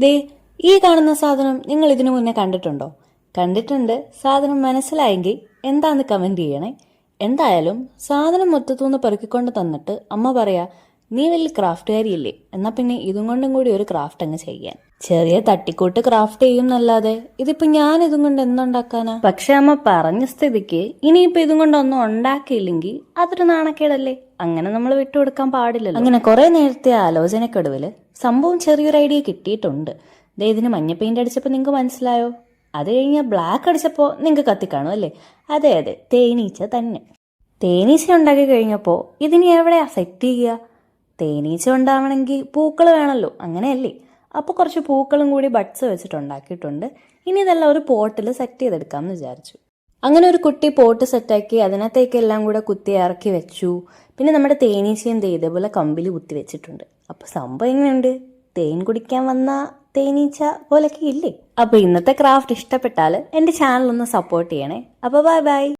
ദേ ഈ കാണുന്ന സാധനം നിങ്ങൾ ഇതിനു മുന്നേ കണ്ടിട്ടുണ്ടോ? കണ്ടിട്ടുണ്ട്, സാധനം മനസ്സിലായെങ്കിൽ എന്താന്ന് കമന്റ് ചെയ്യണേ. എന്തായാലും സാധനം മൊത്തത്തൂന്ന് പെറുക്കിക്കൊണ്ട് തന്നിട്ട് അമ്മ പറയാ, നീ വലിയ ക്രാഫ്റ്റുകാരിയല്ലേ, എന്നാ പിന്നെ ഇതും കൊണ്ടും കൂടി ഒരു ക്രാഫ്റ്റ് അങ്ങ് ചെയ്യാൻ. ചെറിയ തട്ടിക്കൂട്ട് ക്രാഫ്റ്റ് ചെയ്യും എന്നല്ലാതെ ഇതിപ്പോ ഞാൻ ഇതും കൊണ്ട് എന്തുണ്ടാക്കാനാ? പക്ഷെ അമ്മ പറഞ്ഞ സ്ഥിതിക്ക് ഇനിയിപ്പോ ഇതും കൊണ്ടൊന്നും ഉണ്ടാക്കിയില്ലെങ്കിൽ അതൊരു നാണക്കേടല്ലേ? അങ്ങനെ നമ്മൾ വിട്ടുകൊടുക്കാൻ പാടില്ലല്ലോ. അങ്ങനെ കുറെ നേരത്തെ ആലോചനക്കൊടുവില് സംഭവം ചെറിയൊരു ഐഡിയ കിട്ടിയിട്ടുണ്ട്. ഇതിന് മഞ്ഞ പെയിന്റ് അടിച്ചപ്പോൾ നിങ്ങൾക്ക് മനസ്സിലായോ? അത് കഴിഞ്ഞ് ബ്ലാക്ക് അടിച്ചപ്പോൾ നിങ്ങൾക്ക് കത്തിക്കാണും അല്ലേ? അതെ അതെ, തേനീച്ച തന്നെ. തേനീച്ച ഉണ്ടാക്കി കഴിഞ്ഞപ്പോൾ ഇതിന് എവിടെയാ സെറ്റ് ചെയ്യുക? തേനീച്ച ഉണ്ടാവണമെങ്കിൽ പൂക്കൾ വേണമല്ലോ, അങ്ങനെയല്ലേ? അപ്പോൾ കുറച്ച് പൂക്കളും കൂടി ബഡ്സ് വെച്ചിട്ട് ഉണ്ടാക്കിയിട്ടുണ്ട്. ഇനി ഇതെല്ലാം ഒരു പോട്ടിൽ സെറ്റ് ചെയ്തെടുക്കാമെന്ന് വിചാരിച്ചു. അങ്ങനെ ഒരു കുട്ടി പോട്ട് സെറ്റാക്കി അതിനകത്തേക്ക് എല്ലാം കൂടെ കുത്തി ഇറക്കി വെച്ചു. പിന്നെ നമ്മുടെ തേനീച്ചയും ഇതേപോലെ കമ്പിൽ കുത്തി വെച്ചിട്ടുണ്ട്. അപ്പോൾ സംഭവം എങ്ങനെയുണ്ട്? തേൻ കുടിക്കാൻ വന്ന തേനീച്ച പോലൊക്കെ ഇല്ലേ? അപ്പോൾ ഇന്നത്തെ ക്രാഫ്റ്റ് ഇഷ്ടപ്പെട്ടാൽ എൻ്റെ ചാനൽ ഒന്ന് സപ്പോർട്ട് ചെയ്യണേ. അപ്പോൾ ബൈ ബൈ.